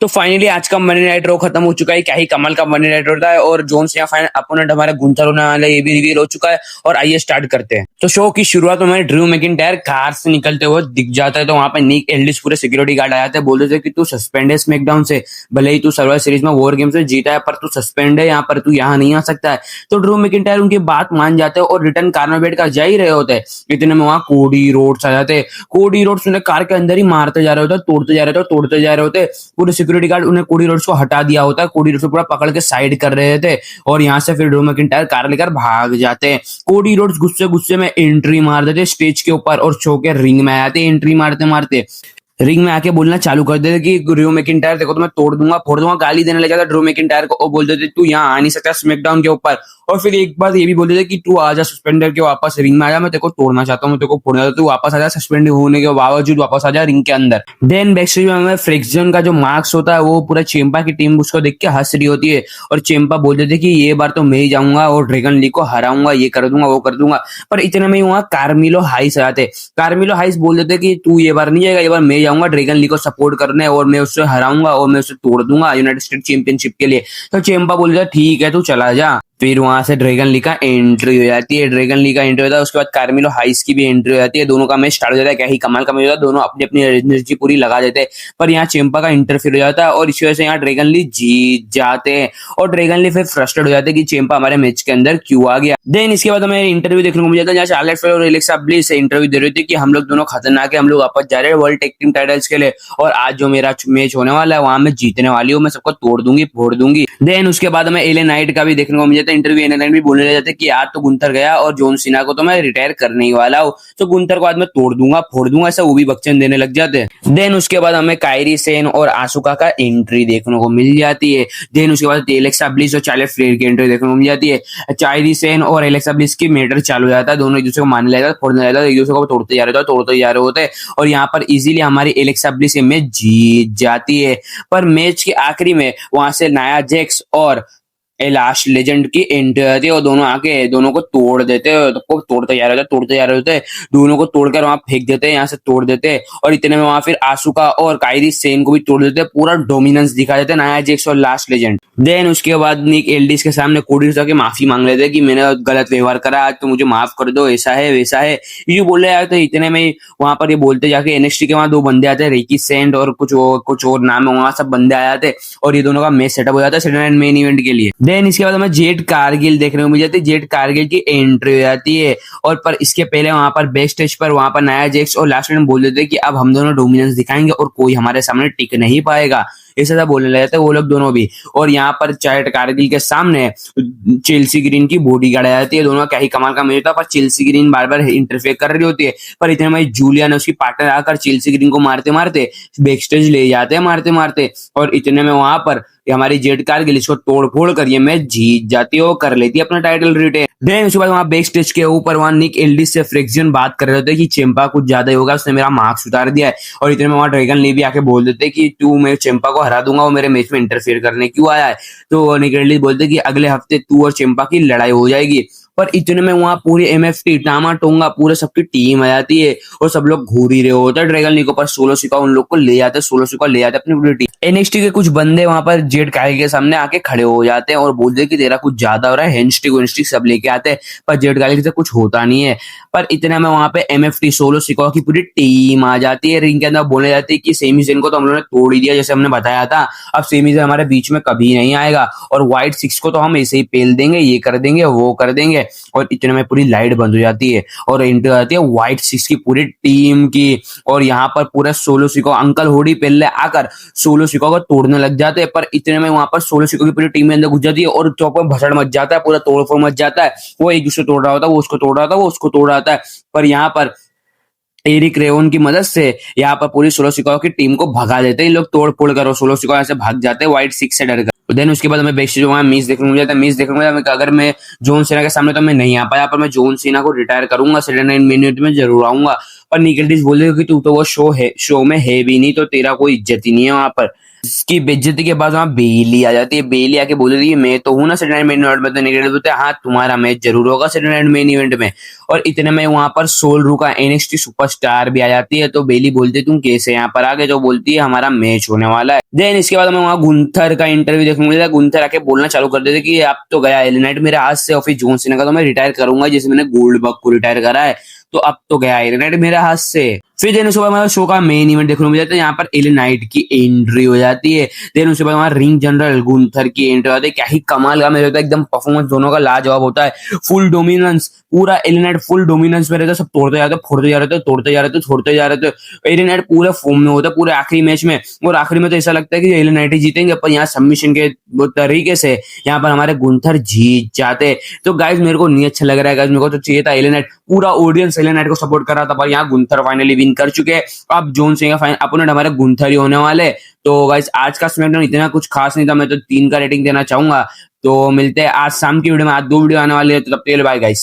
तो फाइनली आज का मनी नाइट रो खत्म हो चुका है। क्या ही कमाल का मनी नाइट होता है और जोन सीना फाइनल अपोनेंट हमारा गुंथर होने वाला है, ये भी रिवील हो चुका है। और आइए स्टार्ट करते हैं। तो शो की शुरुआत में ड्रू मैकिंटायर कार से निकलते हुए दिख जाता है, तो वहां पे निक एल्डिस पूरे सिक्योरिटी गार्ड आ जाते हैं, बोलते थे कि तू सस्पेंड है स्मैकडाउन से, भले ही तू सर्वाइवर सीरीज में वॉर गेम से जीता है पर तू सस्पेंड है, यहाँ पर तू यहाँ नहीं आ सकता है। तो ड्रू मैकिंटायर उनकी बात मान जाते हैं और रिटर्न कार में बैठ कर जा ही रहे होते हैं। इतने में वहां कोडी रोड्स आ जाते हैं। कोडी रोड्स उन्हें कार के अंदर ही मारते जा रहे होते, तोड़ते जा रहे थे, तोड़ते जा रहे होते। पूरे सिक्योरिटी गार्ड उन्हें कोडी रोड्स को हटा दिया होता है, कोडी रोड्स को पूरा पकड़ के साइड कर रहे थे और यहाँ से फिर ड्रू मैकिंटायर कार लेकर भाग जाते हैं। कोडी रोड्स गुस्से गुस्से में एंट्री मार देते स्टेज के ऊपर और शो के रिंग में आते। एंट्री मारते मारते रिंग में आके बोलना चालू कर देते कि ड्रू मैकिंटायर देखो तो मैं तोड़ दूंगा फोड़ दूंगा, गाली देने लगा था ड्रू मैकिंटायर को और बोल देते तू यहाँ आ नहीं सकता स्मैकडाउन के ऊपर। और फिर एक बात ये भी बोल देते कि तू आजा सस्पेंडर के वापस रिंग में आजा, मैं तेरे को तोड़ना चाहता हूँ, मैं तेरे को फोड़ना चाहता हूँ, तू वापस आजा सस्पेंड होने के बावजूद वापस आजा रिंग के अंदर। देन बैकस्टेज में हमें फ्रिक्शन का जो मार्क्स होता है वो पूरा चेम्पा की टीम उसको देख के हंस रही होती है और चेम्पा बोल देते कि ये बार तो मैं ही जाऊंगा और ड्रैगन लीग को हराऊंगा, ये कर दूंगा वो कर दूंगा। पर इतने में वहां कार्मिलो हाइस आते। कार्मिलो हाइस बोल देते कि तू ये बार नहीं जाएगा, ये बार मैं जाऊंगा ड्रैगन लीग को सपोर्ट करने और मैं उससे हराऊंगा और मैं उसे तोड़ दूंगा यूनाइटेड स्टेट चैंपियनशिप के लिए। तो चेम्पा बोल देता ठीक है तू चला जा। फिर वहां से ड्रैगन लीग का एंट्री हो जाती है, ड्रैगन लीग का एंट्री होता है, उसके बाद कार्मिलो हाइस की भी एंट्री हो जाती है। दोनों का मैच स्टार्ट हो जाता है। क्या ही कमाल का मैच होता है, दोनों अपनी अपनी एनर्जी पूरी लगा देते हैं। पर यहाँ चेम्पा का इंटरफेयर हो जाता है और इसी वजह से यहाँ ड्रैगन लीग जीत जाते हैं और ड्रैगन लीग फिर फ्रस्ट्रेट हो जाते हैं कि चेम्पा हमारे मैच के अंदर क्यों आ गया। देन इसके बाद हमें इंटरव्यू देखने को मिल जाता है जहाँ चार्लेट फ्लेयर और एलेक्सा ब्लिस से इंटरव्यू दे रहे थे कि हम लोग दोनों खतरनाक है, हम लोग वापस जा रहे हैं वर्ल्ड टेक टीम टाइटल्स के लिए और आज जो मेरा मैच होने वाला है वहां मैं जीतने वाली हूँ, मैं सबको तोड़ दूंगी फोड़ दूंगी। देन उसके बाद हमें एले नाइट का भी देखने को मिल जाता है इंटरव्यू। एले नाइट भी बोलने लग जाते कि आज तो गुंथर गया और जॉन सीना को तो मैं रिटायर करने ही वाला हूँ, तो गुंथर को आज मैं तोड़ दूंगा फोड़ दूंगा, ऐसा वो भी बक्चन देने लग जाते हैं। देन उसके बाद हमें कायरी सेन और आसुका का एंट्री देखने को मिल जाती है। देन उसके बाद एलेक्सा ब्लिस और चार्लेट फ्लेयर की एंट्री देखने को मिल जाती है। कायरी सेन और एलेक्सा ब्लिस की मैटर चालू हो जाता है, दोनों एक दूसरे को मारने लगता है, फोड़ने लगता है, एक दूसरे को तोड़ते जा रहे थे तोड़ते जा रहे होते और यहाँ पर इजीली हमारी एलेक्सा ब्लिस ये मैच जीत जाती है। पर मैच के आखिरी में वहां से नाया जैक्स और लास्ट लेजेंड की एंट्री आती है और दोनों आके दोनों को तोड़ देते हैं, सबको तोड़ते जा रहे होते तोड़ते जा रहे होते हैं, दोनों को तोड़कर वहां फेंक देते हैं, यहाँ से तोड़ देते हैं और इतने में वहां फिर आसुका और कायरी सेन को भी तोड़ देते हैं, पूरा डोमिनेंस दिखा देते हैं नाया जैक्स और लास्ट लेजेंड। देन उसके बाद निक एल्डिस के सामने कोडी जाके माफी मांग लेते हैं कि मैंने गलत व्यवहार करा, आज तो मुझे माफ कर दो, ऐसा है वैसा है ये बोले यार। तो इतने में वहां पर ये बोलते जाके एनएक्सटी के वहां दो बंदे आते हैं, रिकी सेंट और कुछ और नाम है, वहां सब बंदे आ जाते और ये दोनों का मैच सेटअप हो जाता है सेटरडे नाइट मेन इवेंट के लिए। देन इसके बाद हमें जेट कारगिल देखने को मिल जाती है, जेट कारगिल की एंट्री हो जाती है और पर इसके पहले वहां पर बैक स्टेज पर वहां पर नाया जैक्स और लास्ट में बोल देते हैं कि अब हम दोनों डोमिनेंस दिखाएंगे और कोई हमारे सामने टिक नहीं पाएगा, ऐसा सब बोलने लगे थे वो लोग दोनों भी। और यहाँ पर जेट कारगिल के सामने चेल्सी ग्रीन की बॉडी गार्ड आ जाती है, दोनों का क्या ही कमाल का मैच था। पर चेल्सी ग्रीन बार बार इंटरफेयर कर रही होती है, पर इतने में जूलिया ने उसकी पार्टनर आकर चेल्सी ग्रीन को मारते मारते बैक स्टेज ले जाते हैं मारते मारते और इतने में वहां पर हमारी जेट कारगिल इसको तोड़ फोड़ कर ये मैच जीत जाती है और कर लेती है अपना टाइटल रिटेन। देन उसके बाद वहां बैक स्टेज के ऊपर वहां निक एल्डिस से फ्रिक्शन बात कर रहे थे कि चेम्पा कुछ ज्यादा ही होगा, उसने मेरा मार्क्स उतार दिया है और इतने में वहां ड्रैगन ली भी आके बोल देते कि तू मैं चेम्पा को हरा दूंगा, वो मेरे मैच में इंटरफेयर करने क्यों आया है। तो निक एल्डिस बोलते कि अगले हफ्ते तू और चेम्पा की लड़ाई हो जाएगी। पर इतने में वहां पूरी एमएफटी टामा टोंगा पूरे सबकी टीम आ जाती है और सब लोग घूर ही रहे होते हैं ड्रैगन लीग पर। 16 सिक्का उन लोग को ले जाते, 16 सिक्का ले जाते अपनी पूरी टीम। एनएक्सटी के कुछ बंदे वहां पर जेट कारगिल के सामने आके खड़े हो जाते हैं और बोलते हैं कि तेरा कुछ ज्यादा हो रहा है, हैंडस्टिक वेंस्टिक सब लेके आते हैं पर जेट कारगिल से कुछ होता नहीं है। पर इतने में वहां पे एमएफटी 16 सिक्का की पूरी टीम आ जाती है रिंग के अंदर, बोले जाती है कि सेमी जेन को तो हम लोगों ने तोड़ ही दिया जैसे हमने बताया था, अब सेमी जेन हमारे बीच में कभी नहीं आएगा और व्हाइट 6 को तो हम ऐसे ही पेल देंगे, ये कर देंगे वो कर देंगे। और इतने में पूरी लाइट बंद हो जाती है और एंट्री आती है व्हाइट 6 की पूरी टीम की और यहाँ पर पूरा 16 सिक्का अंकल होडी पहले आकर 16 सिक्का को तोड़ने लग जाते हैं। पर इतने में वहां पर 16 सिक्का की पूरी टीम में अंदर घुस जाती है और चौक में भसड़ मच जाता है, पूरा तोड़फोड़ मच जाता है, वो एक दूसरे तोड़ रहा होता है, वो उसको तोड़ रहा होता है, वो उसको तोड़ रहा होता है। पर यहाँ पर एरिक रेवन की मदद से यहाँ पर पूरी 16 सिक्का की टीम को भगा देते हैं, लोग तोड़ फोड़ करो 16 सिक्का ऐसे भाग जाते हैं व्हाइट 6 से डर कर। देन उसके बाद हमें बैक स्टेज वहां मिस देखने को मिल जाता है, मिस देखने को मिल जाता है अगर मैं जॉन सीना के सामने तो मैं नहीं आ पाया, पर मैं जॉन सीना को रिटायर करूंगा, सेटरडे नाइट मिनट में जरूर आऊंगा। पर निकल डिस बोल रहे कि तू तो वो शो में है भी नहीं, तो तेरा कोई इज्जत ही नहीं है वहां पर। इसकी बेइज्जती के बाद वहां बेली आ जाती है। बेली आके बोल रही है मैं तो हूं ना सेटरडे नाइट मेन इवेंट में, तो निकल बोलते हैं हाँ तुम्हारा मैच जरूर होगा सेटरडे नाइट मेन इवेंट में। और इतने में वहां पर सोल रू का एनएक्सटी सुपरस्टार भी आ जाती है। तो बेली बोलती है तुम कैसे यहाँ पर आ गए, तो बोलती है हमारा मैच होने वाला है। देन इसके बाद हमें वहां गुंथर का इंटरव्यू देखने को मिला। गुंथर आके बोलना चालू कर देते कि अब तो गया एल नाइट मेरे हाथ से, और फिर जॉन सीना का तो मैं रिटायर करूंगा जैसे मैंने गोल्डबर्ग को रिटायर करा है, तो अब तो गया एल नाइट मेरे हाथ से। फिर देन उसके बाद हमारा शो का मेन इवेंट देखने को मिल जाता है। यहाँ पर एल नाइट की एंट्री हो जाती है। देन उसके बाद हमारा रिंग जनरल गुंथर की एंट्री होती है। क्या ही कमाल का मेरे होता है, एकदम परफॉर्मेंस दोनों का लाजवाब होता है। फुल डोमिनेंस, पूरा एल नाइट फुल डोमिनेंस में रहता है। सब तोड़ते जा रहे थे, फोड़ते जा रहे थे, तोड़ते जा रहे थे, छोड़ते जा रहे थे। एल नाइट पूरे फॉर्म में होता है पूरे आखिरी मैच में। और आखिरी में तो ऐसा लगता है कि एल नाइट ही जीतेंगे, पर यहाँ सबमिशन के तरीके से यहाँ पर हमारे गुंथर जीत जाते। तो गाइज मेरे को नहीं अच्छा लग रहा है गाइज, मेरे को तो चाहिए था एल नाइट, पूरा ऑडियंस एल नाइट को सपोर्ट कर रहा था, पर यहाँ गुंथर फाइनली विन कर चुके हैं। अब जॉन सीना का अपोनेंट हमारे गुंथर ही होने वाले। तो गाइस आज का स्मैकडाउन इतना कुछ खास नहीं था, मैं तो 3 का रेटिंग देना चाहूंगा। तो मिलते हैं आज शाम की वीडियो में, आज 2 वीडियो आने वाली है, तो तब तक के लिए बाय गाइस।